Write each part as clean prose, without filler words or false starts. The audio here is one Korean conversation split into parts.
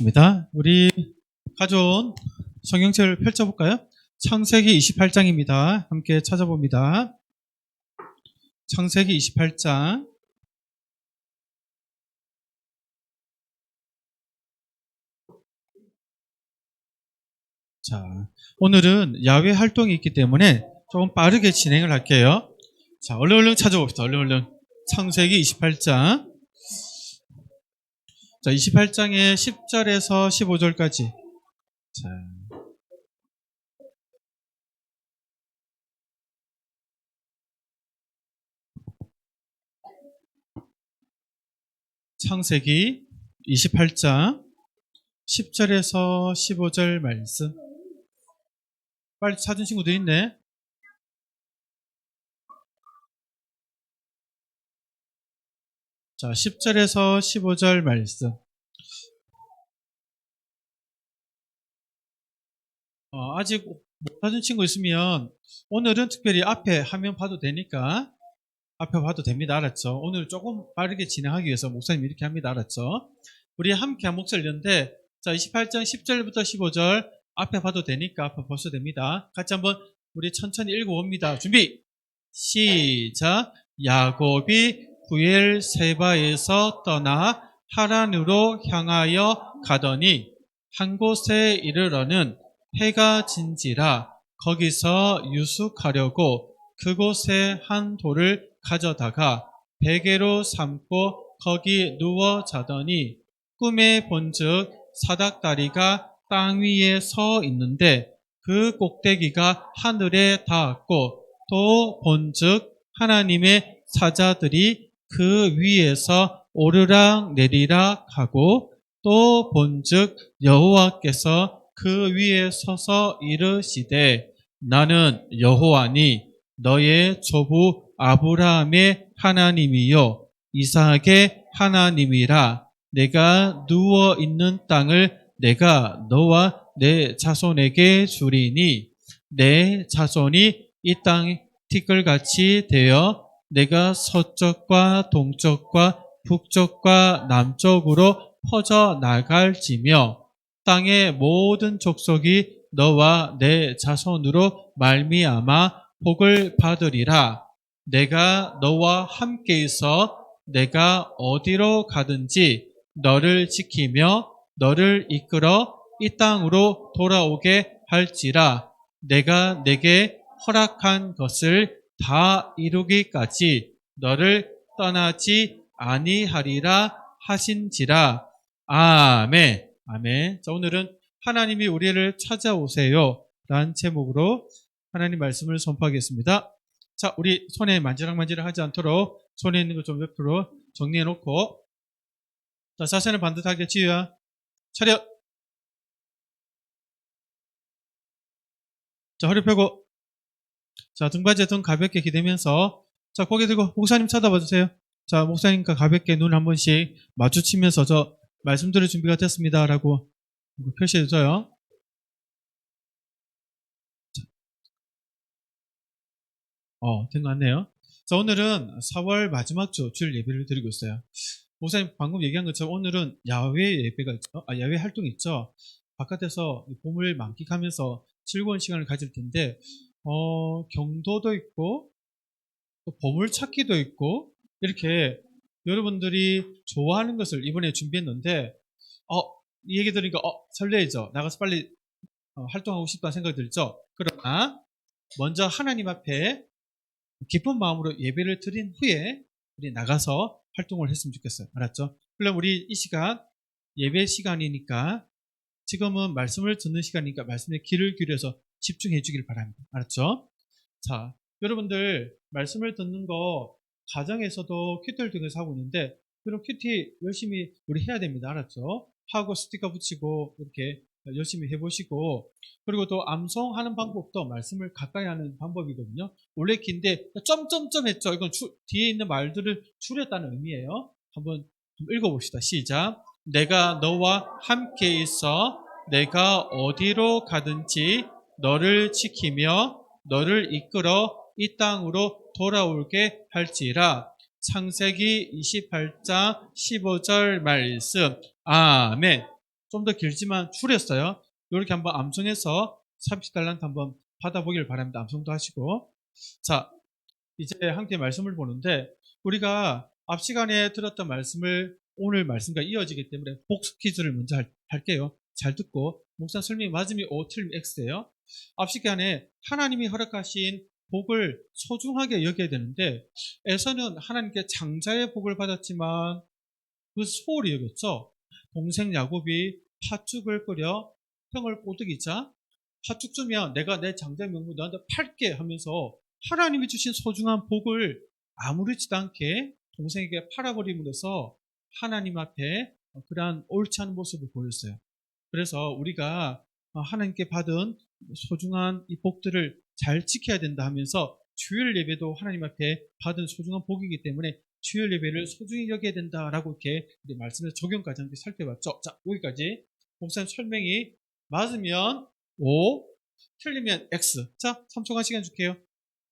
입니다. 우리 가져온 성경책을 펼쳐볼까요? 창세기 28장입니다. 함께 찾아봅니다. 창세기 28장. 자, 오늘은 야외 활동이 있기 때문에 조금 빠르게 진행을 할게요. 자, 얼른 찾아봅시다. 얼른. 창세기 28장. 자, 28장의 10절에서 15절까지. 자, 창세기 28장 10절에서 15절 말씀. 빨리 찾은 친구들 있네. 자, 10절에서 15절 말씀. 아직 못 찾은 친구 있으면 오늘은 특별히 앞에 화면 봐도 되니까 앞에 봐도 됩니다. 알았죠? 오늘 조금 빠르게 진행하기 위해서 목사님 이렇게 합니다. 알았죠? 우리 함께 한 목소리 읽는데, 자, 28장 10절부터 15절 앞에 봐도 되니까 앞에 보셔도 됩니다. 같이 한번 우리 천천히 읽어봅니다. 준비! 시작! 야곱이 부엘세바에서 떠나 하란으로 향하여 가더니 한 곳에 이르러는 해가 진지라 거기서 유숙하려고 그곳에 한 돌을 가져다가 베개로 삼고 거기 누워 자더니 꿈에 본즉 사닥다리가 땅 위에 서 있는데 그 꼭대기가 하늘에 닿았고 또 본즉 하나님의 사자들이 그 위에서 오르락 내리락 하고 또 본즉 여호와께서 그 위에 서서 이르시되 나는 여호와니 너의 조부 아브라함의 하나님이요 이삭의 하나님이라. 내가 누워 있는 땅을 내가 너와 내 자손에게 주리니 내 자손이 이 땅 티끌같이 되어 내가 서쪽과 동쪽과 북쪽과 남쪽으로 퍼져 나갈지며 땅의 모든 족속이 너와 내 자손으로 말미암아 복을 받으리라. 내가 너와 함께 있어 내가 어디로 가든지 너를 지키며 너를 이끌어 이 땅으로 돌아오게 할지라. 내가 내게 허락한 것을 다 이루기까지 너를 떠나지 아니하리라 하신지라. 아멘. 아멘. 자, 오늘은 하나님이 우리를 찾아오세요 라는 제목으로 하나님 말씀을 선포하겠습니다. 자, 우리 손에 만지락만지락 하지 않도록 손에 있는 거 좀 옆으로 정리해 놓고, 자, 자세는 반듯하게. 지우야 차렷. 자, 허리 펴고, 자, 등받이에 등 가볍게 기대면서, 자, 고개 들고 목사님 쳐다봐 주세요. 자, 목사님과 가볍게 눈 한 번씩 마주치면서 저 말씀 들을 준비가 됐습니다 라고 표시해 줘요. 된 것 같네요. 자, 오늘은 4월 마지막 주일 예배를 드리고 있어요. 목사님 방금 얘기한 것처럼 오늘은 야외 예배가 있죠. 야외 활동이 있죠. 바깥에서 봄을 만끽하면서 즐거운 시간을 가질 텐데, 경도도 있고, 또 보물찾기도 있고, 이렇게 여러분들이 좋아하는 것을 이번에 준비했는데, 이 얘기 들으니까, 설레죠. 나가서 빨리 활동하고 싶다는 생각이 들죠. 그러나, 먼저 하나님 앞에 기쁜 마음으로 예배를 드린 후에 우리 나가서 활동을 했으면 좋겠어요. 알았죠? 그럼 우리 이 시간 예배 시간이니까 지금은 말씀을 듣는 시간이니까 말씀에 귀를 기울여서 집중해 주길 바랍니다. 알았죠? 자, 여러분들 말씀을 듣는 거 가정에서도 큐티를 통해서 하고 있는데 그럼 큐티 열심히 우리 해야 됩니다. 알았죠? 하고 스티커 붙이고 이렇게 열심히 해보시고, 그리고 또 암송하는 방법도 말씀을 가까이 하는 방법이거든요. 원래 긴데 점점점 했죠. 이건 뒤에 있는 말들을 줄였다는 의미예요. 한번 읽어봅시다. 시작. 내가 너와 함께 있어 내가 어디로 가든지 너를 지키며 너를 이끌어 이 땅으로 돌아올게 할지라. 창세기 28장 15절 말씀. 아멘. 좀 더 길지만 줄였어요. 이렇게 한번 암송해서 30달란트 한번 받아보길 바랍니다. 암송도 하시고. 자, 이제 함께 말씀을 보는데 우리가 앞 시간에 들었던 말씀을 오늘 말씀과 이어지기 때문에 복습 퀴즈를 먼저 할게요. 잘 듣고 목사 설명이 맞으면 O, 틀리면 X예요. 앞 시간에 하나님이 허락하신 복을 소중하게 여겨야 되는데 에서는 하나님께 장자의 복을 받았지만 그 소홀히 여겼죠. 동생 야곱이 팥죽을 끓여 형을 꼬드기자 팥죽 주면 내가 내 장자의 명분 너한테 팔게 하면서 하나님이 주신 소중한 복을 아무렇지도 않게 동생에게 팔아버림으로써 하나님 앞에 그러한 옳지 않은 모습을 보였어요. 그래서 우리가 하나님께 받은 소중한 이 복들을 잘 지켜야 된다 하면서 주일 예배도 하나님 앞에 받은 소중한 복이기 때문에 주일 예배를 소중히 여겨야 된다라고 이렇게 말씀에서 적용까지 함께 살펴봤죠. 자, 여기까지 목사님 설명이 맞으면 O, 틀리면 X. 자, 3초간 시간 줄게요.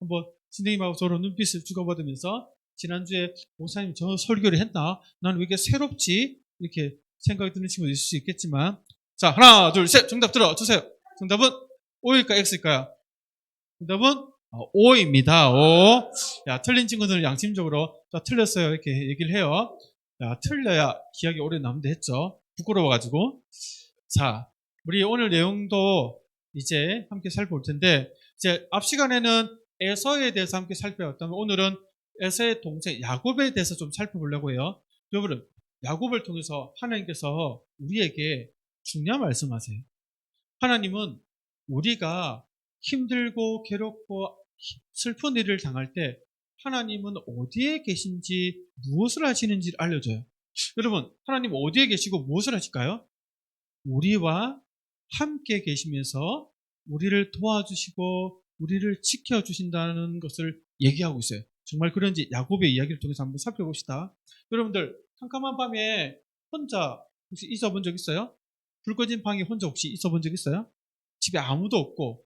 한번 선생님하고 서로 눈빛을 주고받으면서 지난주에 목사님 저 설교를 했나? 나는 왜 이렇게 새롭지? 이렇게 생각이 드는 친구도 있을 수 있겠지만 자, 하나, 둘, 셋. 정답 들어주세요. 정답은 O일까 X일까요? 정답은 O입니다. O. 야, 틀린 친구들은 양심적으로 자, 틀렸어요. 이렇게 얘기를 해요. 야, 틀려야 기억이 오래 남는데 했죠. 부끄러워가지고. 자, 우리 오늘 내용도 이제 함께 살펴볼 텐데 이제 앞 시간에는 에서에 대해서 함께 살펴봤다면 오늘은 에서의 동생 야곱에 대해서 좀 살펴보려고 해요. 여러분, 야곱을 통해서 하나님께서 우리에게 중요한 말씀하세요. 하나님은 우리가 힘들고 괴롭고 슬픈 일을 당할 때 하나님은 어디에 계신지 무엇을 하시는지를 알려줘요. 여러분, 하나님 어디에 계시고 무엇을 하실까요? 우리와 함께 계시면서 우리를 도와주시고 우리를 지켜주신다는 것을 얘기하고 있어요. 정말 그런지 야곱의 이야기를 통해서 한번 살펴봅시다. 여러분들, 캄캄한 밤에 혼자 혹시 있어본 적 있어요? 불 꺼진 방에 혼자 혹시 있어본 적 있어요? 집에 아무도 없고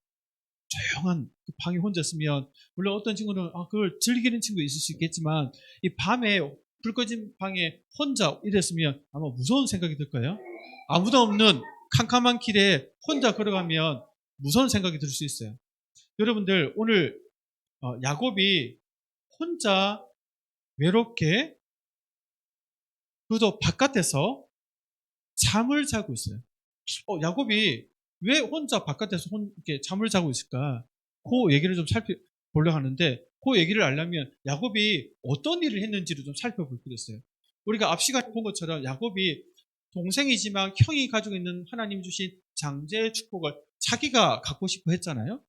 조용한 그 방에 혼자 있으면 물론 어떤 친구는 그걸 즐기는 친구 있을 수 있겠지만 이 밤에 불 꺼진 방에 혼자 이랬으면 아마 무서운 생각이 들 거예요. 아무도 없는 캄캄한 길에 혼자 걸어가면 무서운 생각이 들 수 있어요. 여러분들 오늘 야곱이 혼자 외롭게 그래도 바깥에서 잠을 자고 있어요. 야곱이 왜 혼자 바깥에서 이렇게 잠을 자고 있을까? 그 얘기를 좀 살펴보려고 하는데 그 얘기를 알려면 야곱이 어떤 일을 했는지를 좀 살펴볼 필요가 있어요. 우리가 앞 시간에 본 것처럼 야곱이 동생이지만 형이 가지고 있는 하나님 주신 장제의 축복을 자기가 갖고 싶어 했잖아요.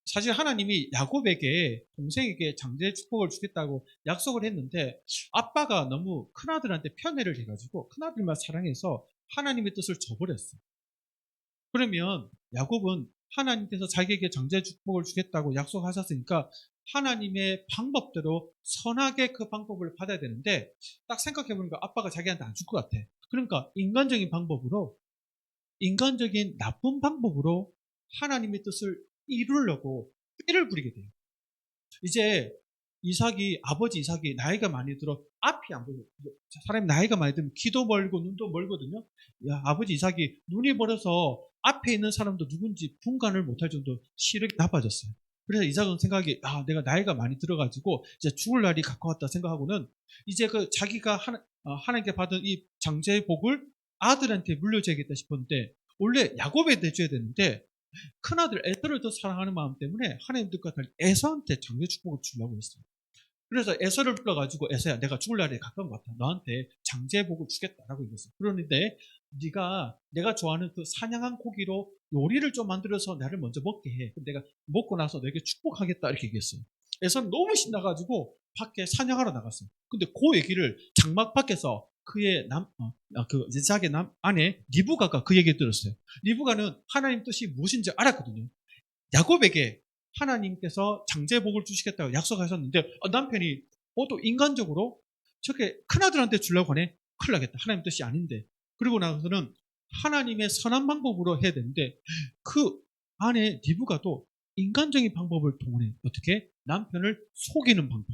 사실 하나님이 야곱에게 동생에게 장제의 축복을 주겠다고 약속을 했는데 아빠가 너무 큰아들한테 편애를 해가지고 큰아들만 사랑해서 하나님의 뜻을 저버렸어요. 그러면 야곱은 하나님께서 자기에게 장제의 축복을 주겠다고 약속하셨으니까 하나님의 방법대로 선하게 그 방법을 받아야 되는데 딱 생각해보니까 아빠가 자기한테 안 줄 것 같아. 그러니까 인간적인 방법으로 인간적인 나쁜 방법으로 하나님의 뜻을 이루려고 꾀를 부리게 돼요. 이제 아버지 이삭이 나이가 많이 들어 앞이 안 보여. 사람이 나이가 많이 들면 귀도 멀고 눈도 멀거든요. 야, 아버지 이삭이 눈이 멀어서 앞에 있는 사람도 누군지 분간을 못할 정도로 시력이 나빠졌어요. 그래서 이삭은 생각이 내가 나이가 많이 들어가지고 이제 죽을 날이 가까웠다 생각하고는 이제 그 자기가 하나님께 받은 이 장제의 복을 아들한테 물려줘야겠다 싶었는데 원래 야곱에 대줘야 되는데 큰아들 에서를 더 사랑하는 마음 때문에 하나님 뜻과 달리 에서한테 장제 축복을 주려고 했어요. 그래서 에서를 불러가지고 에서야 내가 죽을 날이 가까운 것 같아. 너한테 장제 복을 주겠다라고 얘기했어요. 그런데 네가 내가 좋아하는 그 사냥한 고기로 요리를 좀 만들어서 나를 먼저 먹게 해. 그럼 내가 먹고 나서 너에게 축복하겠다 이렇게 얘기했어요. 에서는 너무 신나가지고 밖에 사냥하러 나갔어요. 근데 그 얘기를 장막 밖에서 그의 그 이삭의 아내 리브가가 그 얘기를 들었어요. 리브가는 하나님 뜻이 무엇인지 알았거든요. 야곱에게 하나님께서 장제복을 주시겠다고 약속하셨는데 남편이 또 인간적으로 저렇게 큰아들한테 주려고 하네. 큰일 나겠다. 하나님 뜻이 아닌데. 그리고 나서는 하나님의 선한 방법으로 해야 되는데 그 아내 리브가도 인간적인 방법을 동원해. 어떻게? 남편을 속이는 방법.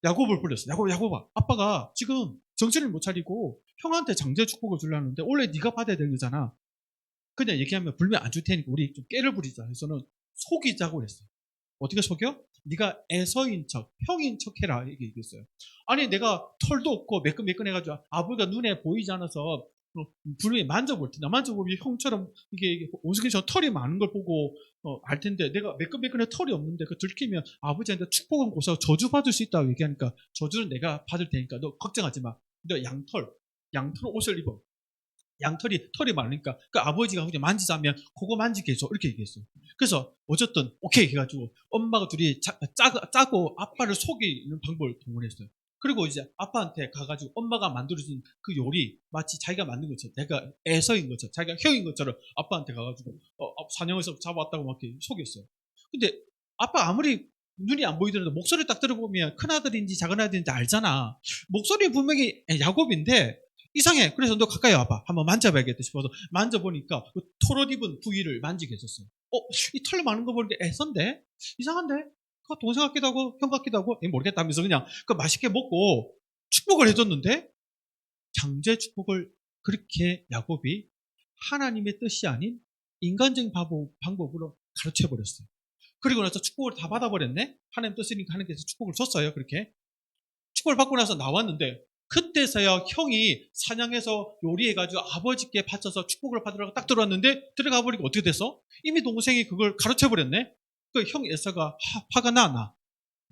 야곱을 불렀어. 야곱아, 아빠가 지금 정신을 못 차리고 형한테 장제 축복을 주려는데 원래 네가 받아야 되는 거잖아. 그냥 얘기하면 불면 안 줄 테니까 우리 좀 깨를 부리자 해서는 속이자고 했어요. 어떻게 속여? 네가 애서인 척, 형인 척 해라 이렇게 얘기했어요. 아니 내가 털도 없고 매끈매끈해가지고 아버지가 눈에 보이지 않아서 분명히 만져볼 텐데 만져보면 형처럼 이게 원숭이처럼 털이 많은 걸 보고 알 텐데 내가 매끈매끈해 털이 없는데 그 들키면 아버지한테 축복은 고서 저주받을 수 있다고 얘기하니까 저주는 내가 받을 테니까 너 걱정하지 마. 너 양털 옷을 입어. 양털이 털이 많으니까 그 아버지가 그냥 만지자면 그거 만지게 해줘 이렇게 얘기했어요. 그래서 어쨌든 오케이 해가지고 엄마가 둘이 짜고 아빠를 속이는 방법을 동원했어요. 그리고 이제 아빠한테 가가지고 엄마가 만들어준 그 요리 마치 자기가 만든 것처럼 내가 애서인 것처럼 자기가 형인 것처럼 아빠한테 가가지고 사냥해서 잡아왔다고 막 이렇게 속였어요. 근데 아빠 아무리 눈이 안 보이더라도 목소리 딱 들어보면 큰아들인지 작은아들인지 알잖아. 목소리 분명히 야곱인데 이상해. 그래서 너 가까이 와봐. 한번 만져봐야겠다 싶어서 만져보니까 그 털옷 입은 부위를 만지게 했었어요. 이 털 많은 거 보니까 애선데? 이상한데? 그 동생 같기도 하고 형 같기도 하고 모르겠다 하면서 그냥 그 맛있게 먹고 축복을 해줬는데 장제 축복을 그렇게 야곱이 하나님의 뜻이 아닌 인간적인 방법으로 가르쳐버렸어요. 그리고 나서 축복을 다 받아버렸네? 하나님 뜻이니까 하나님께서 축복을 줬어요. 그렇게. 축복을 받고 나서 나왔는데 그때서야 형이 사냥해서 요리해가지고 아버지께 바쳐서 축복을 받으라고 딱 들어왔는데 들어가 버리고 어떻게 됐어? 이미 동생이 그걸 가르쳐버렸네? 그 형 에서가 화가 나.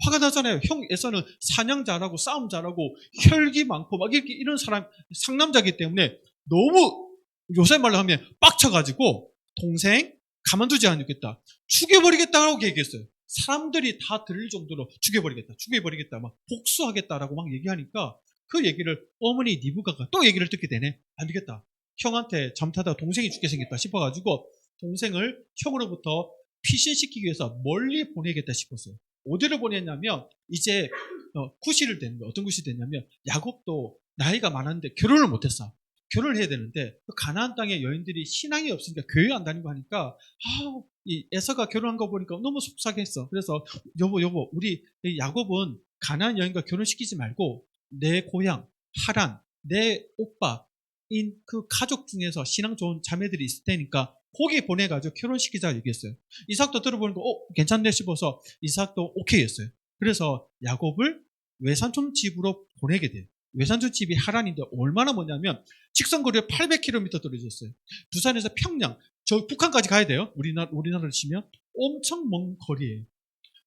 화가 나잖아요. 형 에서는 사냥 잘하고 싸움 잘하고 혈기 많고 막 이렇게 이런 사람 상남자기 때문에 너무 요새 말로 하면 빡쳐가지고 동생 가만두지 않겠다. 죽여버리겠다라고 얘기했어요. 사람들이 다 들을 정도로 죽여버리겠다, 막 복수하겠다라고 막 얘기하니까 그 얘기를 어머니 니브가가 또 얘기를 듣게 되네. 안 되겠다. 형한테 잠타다가 동생이 죽게 생겼다 싶어가지고 동생을 형으로부터 피신시키기 위해서 멀리 보내겠다 싶었어요. 어디를 보냈냐면 이제 구실을 된 거예요. 어떤 구실이 됐냐면 야곱도 나이가 많았는데 결혼을 못했어. 결혼을 해야 되는데 그 가나안 땅의 여인들이 신앙이 없으니까 교회 안 다니고 하니까 이 에서가 결혼한 거 보니까 너무 속상했어. 그래서 여보 우리 야곱은 가나안 여인과 결혼시키지 말고 내 고향 하란 내 오빠인 그 가족 중에서 신앙 좋은 자매들이 있을 테니까 거기 보내가지고 결혼시키자 얘기했어요. 이삭도 들어보니까 괜찮네 싶어서 이삭도 오케이 했어요. 그래서 야곱을 외삼촌 집으로 보내게 돼요. 외삼촌 집이 하란인데 얼마나 뭐냐면 직선거리에 800km 떨어졌어요. 부산에서 평양, 저 북한까지 가야 돼요. 우리나라를 치면 엄청 먼 거리예요.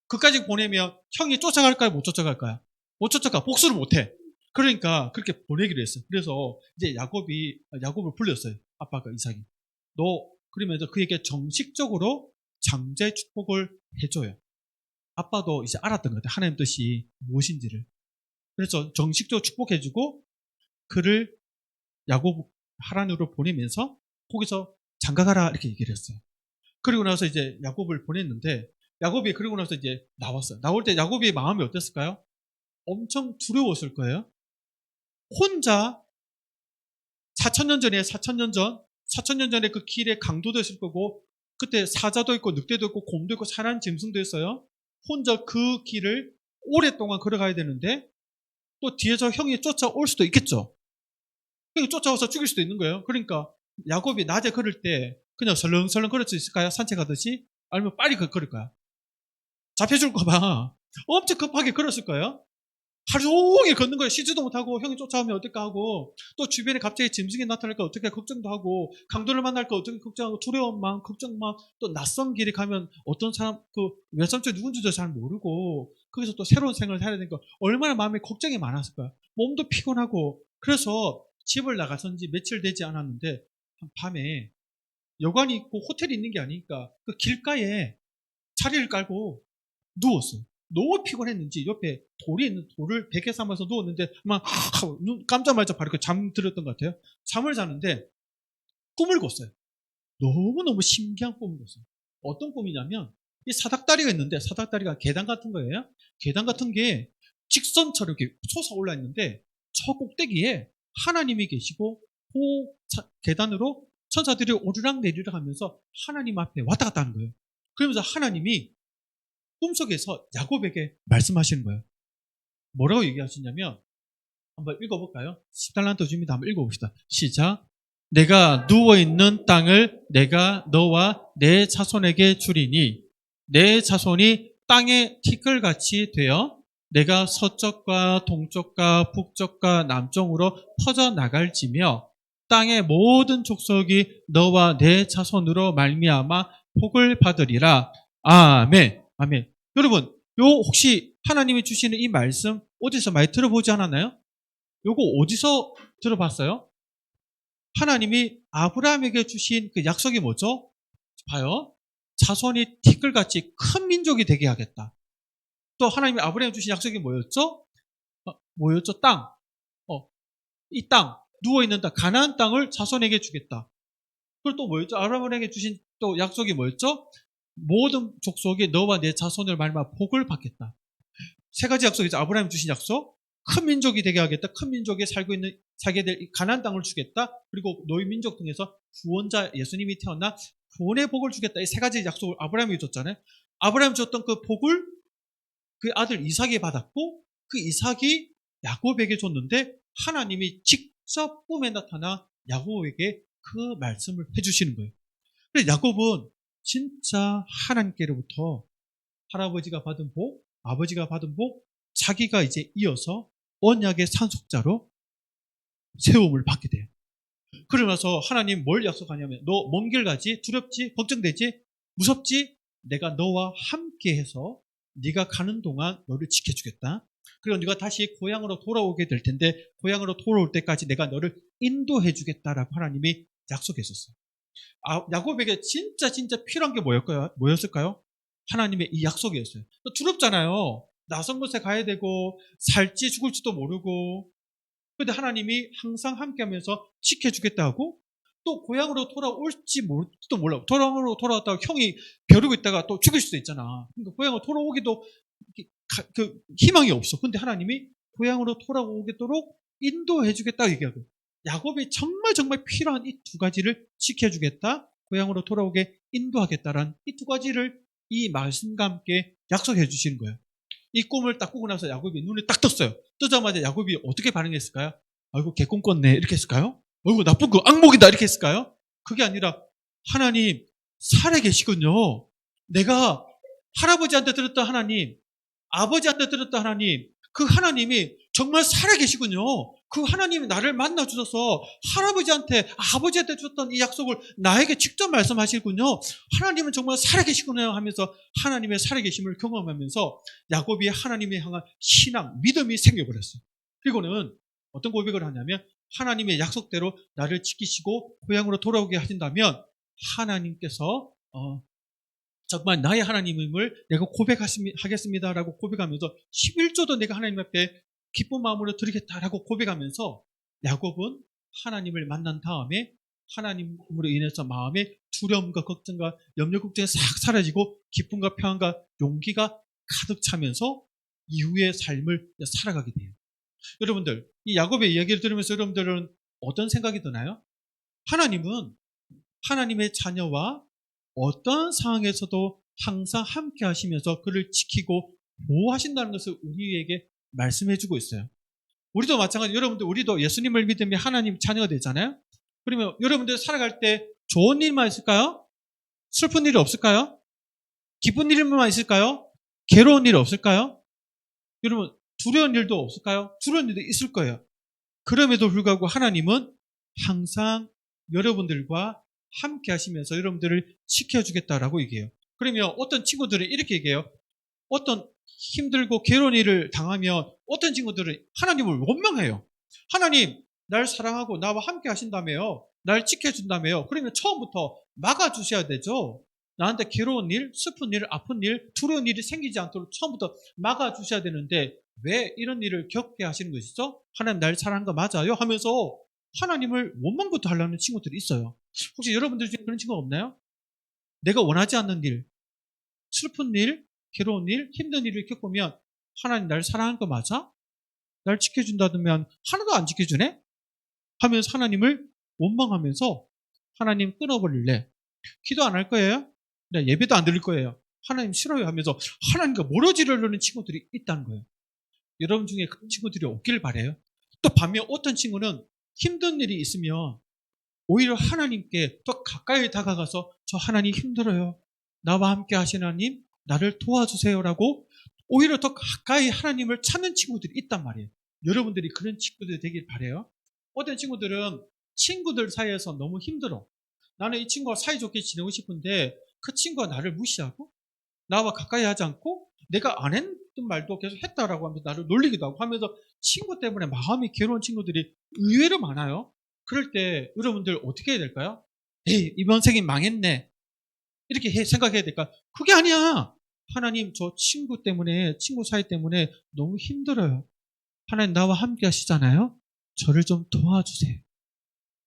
그까지 보내면 형이 쫓아갈까요? 못 쫓아갈까요? 못 쫓아가. 복수를 못해. 그러니까 그렇게 보내기로 했어요. 그래서 이제 야곱을 불렀어요. 아빠가 이삭이. 너 그러면서 그에게 정식적으로 장제 축복을 해줘요. 아빠도 이제 알았던 것 같아요. 하나님 뜻이 무엇인지를. 그래서 정식적으로 축복해주고 그를 야곱 하란으로 보내면서 거기서 장가가라 이렇게 얘기를 했어요. 그리고 나서 이제 야곱을 보냈는데 야곱이 그리고 나서 이제 나왔어요. 나올 때 야곱의 마음이 어땠을까요? 엄청 두려웠을 거예요. 혼자 4천년 전에 그 길에 강도도 있을 거고 그때 사자도 있고 늑대도 있고 곰도 있고 사람 짐승도 있어요. 혼자 그 길을 오랫동안 걸어가야 되는데 또 뒤에서 형이 쫓아올 수도 있겠죠. 형이 쫓아와서 죽일 수도 있는 거예요. 그러니까 야곱이 낮에 걸을 때 그냥 설렁설렁 걸을 수 있을까요? 산책하듯이? 아니면 빨리 걸을까요? 잡혀줄까 봐 엄청 급하게 걸었을 거예요. 하루 종일 걷는 거예요. 쉬지도 못하고 형이 쫓아오면 어떨까 하고 또 주변에 갑자기 짐승이 나타날까 어떻게 걱정도 하고 강도를 만날까 어떻게 걱정하고 두려움 마음 걱정 마음 또 낯선 길에 가면 어떤 사람 그 외삼촌이 누군지도 잘 모르고 거기서 또 새로운 생활을 해야 되니까 얼마나 마음에 걱정이 많았을까요. 몸도 피곤하고 그래서 집을 나가선지 며칠 되지 않았는데 밤에 여관이 있고 호텔이 있는 게 아니니까 그 길가에 자리를 깔고 누웠어요. 너무 피곤했는지 옆에 돌이 있는 돌을 베개 삼아서 누웠는데 막 눈 깜짝말짝 바로 잠들었던 것 같아요. 잠을 자는데 꿈을 꿨어요. 너무너무 신기한 꿈을 꿨어요. 어떤 꿈이냐면 이 사닥다리가 있는데 사닥다리가 계단 같은 거예요. 계단 같은 게 직선처럼 이렇게 솟아올라 있는데 저 꼭대기에 하나님이 계시고 그 계단으로 천사들이 오르락내리락 하면서 하나님 앞에 왔다 갔다 하는 거예요. 그러면서 하나님이 꿈속에서 야곱에게 말씀하시는 거예요. 뭐라고 얘기하시냐면 한번 읽어볼까요? 10달란트 줍니다. 한번 읽어봅시다. 시작. 내가 누워있는 땅을 내가 너와 내 자손에게 주리니 내 자손이 땅의 티끌같이 되어 내가 서쪽과 동쪽과 북쪽과 남쪽으로 퍼져나갈지며 땅의 모든 족속이 너와 내 자손으로 말미암아 복을 받으리라. 아멘. 아멘. 여러분, 요 혹시 하나님이 주시는 이 말씀 어디서 많이 들어보지 않았나요? 요거 어디서 들어봤어요? 하나님이 아브라함에게 주신 그 약속이 뭐죠? 봐요. 자손이 티끌같이 큰 민족이 되게 하겠다. 또 하나님이 아브라함에 주신 약속이 뭐였죠? 뭐였죠? 땅. 이 땅, 누워있는 땅, 가나안 땅을 자손에게 주겠다. 그리고 또 뭐였죠? 아브라함에게 주신 또 약속이 뭐였죠? 모든 족속이 너와 내 자손을 말미암아 복을 받겠다. 세 가지 약속이죠. 아브라함이 주신 약속. 큰 민족이 되게 하겠다. 큰 민족이 살게 될 가나안 땅을 주겠다. 그리고 너희 민족 통해서 구원자 예수님이 태어나 구원의 복을 주겠다. 이 세 가지 약속을 아브라함이 줬잖아요. 아브라함이 줬던 그 복을 그 아들 이삭이 받았고 그 이삭이 야곱에게 줬는데 하나님이 직접 꿈에 나타나 야곱에게 그 말씀을 해주시는 거예요. 그래서 야곱은 진짜 하나님께로부터 할아버지가 받은 복, 아버지가 받은 복, 자기가 이제 이어서 언약의 상속자로 세움을 받게 돼요. 그러면서 하나님 뭘 약속하냐면 너 먼 길 가지? 두렵지? 걱정되지? 무섭지? 내가 너와 함께해서 네가 가는 동안 너를 지켜주겠다. 그리고 네가 다시 고향으로 돌아오게 될 텐데 고향으로 돌아올 때까지 내가 너를 인도해 주겠다라고 하나님이 약속했었어요. 야곱에게 진짜 필요한 게 뭐였을까요? 하나님의 이 약속이었어요. 두렵잖아요. 낯선 곳에 가야 되고 살지 죽을지도 모르고 그런데 하나님이 항상 함께하면서 지켜주겠다 하고 또 고향으로 돌아올지 모를지도 몰라. 고향으로 돌아왔다가 형이 벼르고 있다가 또 죽을 수도 있잖아. 그러니까 고향으로 돌아오기도 그 희망이 없어. 근데 하나님이 고향으로 돌아오도록 인도해 주겠다 얘기하고 야곱이 정말 필요한 이 두 가지를 지켜주겠다. 고향으로 돌아오게 인도하겠다라는 이 두 가지를 이 말씀과 함께 약속해 주시는 거예요. 이 꿈을 딱 꾸고 나서 야곱이 눈을 딱 떴어요. 뜨자마자 야곱이 어떻게 반응했을까요? 아이고 개꿈 꿨네 이렇게 했을까요? 아이고 나쁜 거 악몽이다 이렇게 했을까요? 그게 아니라 하나님 살아 계시군요. 내가 할아버지한테 들었던 하나님, 아버지한테 들었던 하나님, 그 하나님이 정말 살아 계시군요. 그 하나님이 나를 만나 주셔서 할아버지한테, 아버지한테 줬던 이 약속을 나에게 직접 말씀하시군요. 하나님은 정말 살아 계시군요 하면서 하나님의 살아 계심을 경험하면서 야곱이 하나님에 향한 신앙, 믿음이 생겨버렸어요. 그리고는 어떤 고백을 하냐면 하나님의 약속대로 나를 지키시고 고향으로 돌아오게 하신다면 하나님께서 정말 나의 하나님임을 내가 고백하겠습니다라고 고백하면서 11조도 내가 하나님 앞에 기쁜 마음으로 드리겠다라고 고백하면서 야곱은 하나님을 만난 다음에 하나님으로 인해서 마음의 두려움과 걱정과 염려 걱정이 싹 사라지고 기쁨과 평안과 용기가 가득 차면서 이후의 삶을 살아가게 돼요. 여러분들 이 야곱의 이야기를 들으면서 여러분들은 어떤 생각이 드나요? 하나님은 하나님의 자녀와 어떤 상황에서도 항상 함께 하시면서 그를 지키고 보호하신다는 것을 우리에게 말씀해주고 있어요. 우리도 마찬가지 여러분들 우리도 예수님을 믿으면 하나님 자녀가 되잖아요. 그러면 여러분들 살아갈 때 좋은 일만 있을까요? 슬픈 일이 없을까요? 기쁜 일만 있을까요? 괴로운 일이 없을까요? 여러분 두려운 일도 없을까요? 두려운 일도 있을 거예요. 그럼에도 불구하고 하나님은 항상 여러분들과 함께 하시면서 여러분들을 지켜주겠다라고 얘기해요. 그러면 어떤 친구들은 이렇게 얘기해요. 어떤 힘들고 괴로운 일을 당하면 어떤 친구들은 하나님을 원망해요. 하나님, 날 사랑하고 나와 함께 하신다며요. 날 지켜준다며요. 그러면 처음부터 막아주셔야 되죠. 나한테 괴로운 일, 슬픈 일, 아픈 일, 두려운 일이 생기지 않도록 처음부터 막아주셔야 되는데 왜 이런 일을 겪게 하시는 것이죠? 하나님 날 사랑한 거 맞아요? 하면서 하나님을 원망부터 하려는 친구들이 있어요. 혹시 여러분들 중에 그런 친구가 없나요? 내가 원하지 않는 일, 슬픈 일, 괴로운 일, 힘든 일을 겪으면 하나님 날 사랑한 거 맞아? 날 지켜준다면 하나도 안 지켜주네? 하면서 하나님을 원망하면서 하나님 끊어버릴래? 기도 안 할 거예요? 네, 예배도 안 드릴 거예요. 하나님 싫어요 하면서 하나님과 멀어지려는 친구들이 있다는 거예요. 여러분 중에 그런 친구들이 없기를 바라요. 또 반면 어떤 친구는 힘든 일이 있으면 오히려 하나님께 더 가까이 다가가서 저 하나님 힘들어요. 나와 함께 하시는 하나님, 나를 도와주세요라고 오히려 더 가까이 하나님을 찾는 친구들이 있단 말이에요. 여러분들이 그런 친구들이 되길 바라요. 어떤 친구들은 친구들 사이에서 너무 힘들어. 나는 이 친구와 사이좋게 지내고 싶은데 그 친구가 나를 무시하고 나와 가까이 하지 않고 내가 안 했던 말도 계속 했다라고 하면서 나를 놀리기도 하고 하면서 친구 때문에 마음이 괴로운 친구들이 의외로 많아요. 그럴 때 여러분들 어떻게 해야 될까요? 에이, 이번 생이 망했네. 이렇게 생각해야 될까? 그게 아니야. 하나님, 저 친구 때문에, 친구 사이 때문에 너무 힘들어요. 하나님, 나와 함께 하시잖아요? 저를 좀 도와주세요.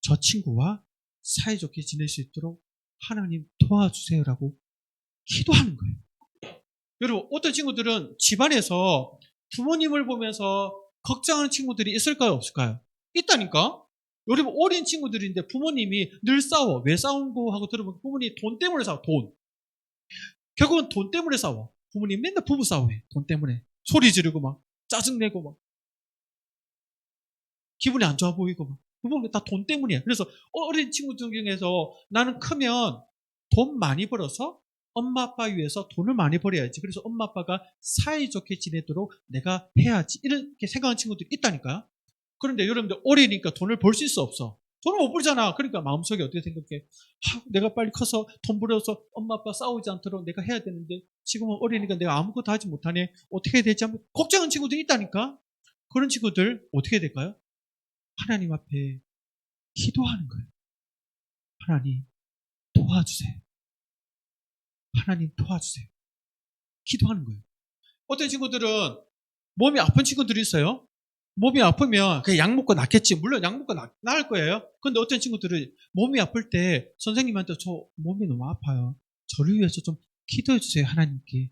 저 친구와 사이좋게 지낼 수 있도록 하나님 도와주세요라고 기도하는 거예요. 여러분, 어떤 친구들은 집안에서 부모님을 보면서 걱정하는 친구들이 있을까요? 없을까요? 있다니까? 여러분, 어린 친구들인데 부모님이 늘 싸워. 왜 싸운고 하고 들어보면 부모님이 돈 때문에 싸워. 돈. 결국은 돈 때문에 싸워. 부모님 맨날 부부 싸워해. 돈 때문에. 소리 지르고 막 짜증내고 막 기분이 안 좋아 보이고 막. 부모님 다 돈 때문이야. 그래서 어린 친구들 중에서 나는 크면 돈 많이 벌어서 엄마 아빠 위해서 돈을 많이 벌어야지. 그래서 엄마 아빠가 사이좋게 지내도록 내가 해야지. 이렇게 생각하는 친구들이 있다니까요. 그런데 여러분들 어리니까 돈을 벌 수 있어 없어? 돈을 못 벌잖아. 그러니까 마음속에 어떻게 생각해? 내가 빨리 커서 돈 벌어서 엄마 아빠 싸우지 않도록 내가 해야 되는데 지금은 어리니까 내가 아무것도 하지 못하네. 어떻게 해야 되지? 걱정하는 친구들이 있다니까. 그런 친구들 어떻게 해야 될까요? 하나님 앞에 기도하는 거예요. 하나님 도와주세요. 하나님 도와주세요. 기도하는 거예요. 어떤 친구들은 몸이 아픈 친구들이 있어요. 몸이 아프면 그냥 약 먹고 낫겠지. 물론 약 먹고 나을 거예요. 그런데 어떤 친구들은 몸이 아플 때 선생님한테 저 몸이 너무 아파요. 저를 위해서 좀 기도해 주세요. 하나님께.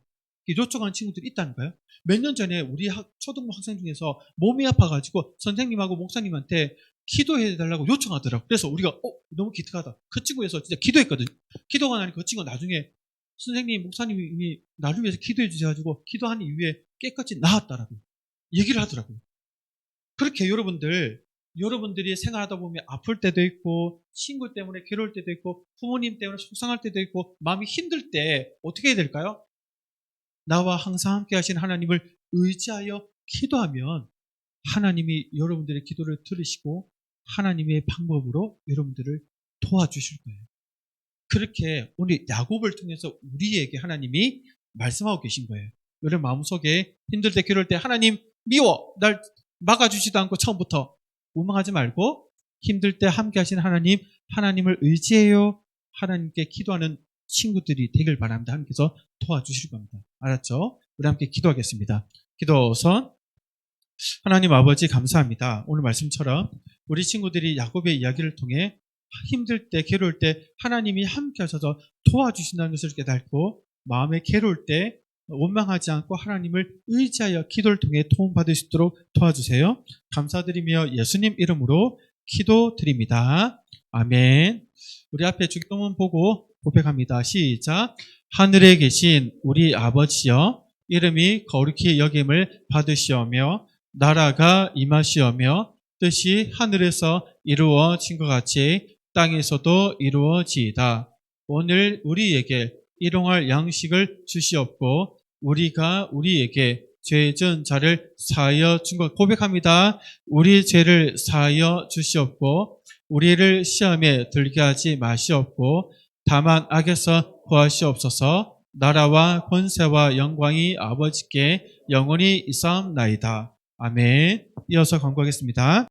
요청하는 친구들이 있다는 거예요. 몇 년 전에 우리 초등부 학생 중에서 몸이 아파가지고 선생님하고 목사님한테 기도해 달라고 요청하더라고요. 그래서 우리가 너무 기특하다. 그 친구에서 진짜 기도했거든요. 기도가 나니까 그 친구가 나중에 선생님, 목사님이 나를 위해서 기도해 주셔가지고 기도한 이후에 깨끗이 나았다라고 얘기를 하더라고요. 그렇게 여러분들이 생활하다 보면 아플 때도 있고 친구 때문에 괴로울 때도 있고 부모님 때문에 속상할 때도 있고 마음이 힘들 때 어떻게 해야 될까요? 나와 항상 함께 하신 하나님을 의지하여 기도하면 하나님이 여러분들의 기도를 들으시고 하나님의 방법으로 여러분들을 도와주실 거예요. 그렇게 오늘 야곱을 통해서 우리에게 하나님이 말씀하고 계신 거예요. 여러분 마음속에 힘들 때 괴로울 때 하나님 미워 날 막아주지도 않고 처음부터 원망하지 말고 힘들 때 함께 하시는 하나님을 의지해요. 하나님께 기도하는 친구들이 되길 바랍니다. 하나님께서 도와주실 겁니다. 알았죠? 우리 함께 기도하겠습니다. 기도선. 하나님 아버지 감사합니다. 오늘 말씀처럼 우리 친구들이 야곱의 이야기를 통해 힘들 때 괴로울 때 하나님이 함께 하셔서 도와주신다는 것을 깨닫고 마음에 괴로울 때 원망하지 않고 하나님을 의지하여 기도를 통해 도움받을 수 있도록 도와주세요. 감사드리며 예수님 이름으로 기도드립니다. 아멘. 우리 앞에 주기도문 보고 고백합니다. 시작. 하늘에 계신 우리 아버지여 이름이 거룩히 여김을 받으시오며 나라가 임하시오며 뜻이 하늘에서 이루어진 것 같이 땅에서도 이루어지이다. 오늘 우리에게 일용할 양식을 주시옵고 우리가 우리에게 죄 지은 자를 사하여 준 것 고백합니다. 우리 죄를 사하여 주시옵고 우리를 시험에 들게 하지 마시옵고 다만 악에서 구하시옵소서. 나라와 권세와 영광이 아버지께 영원히 있사옵나이다. 아멘. 이어서 간구하겠습니다.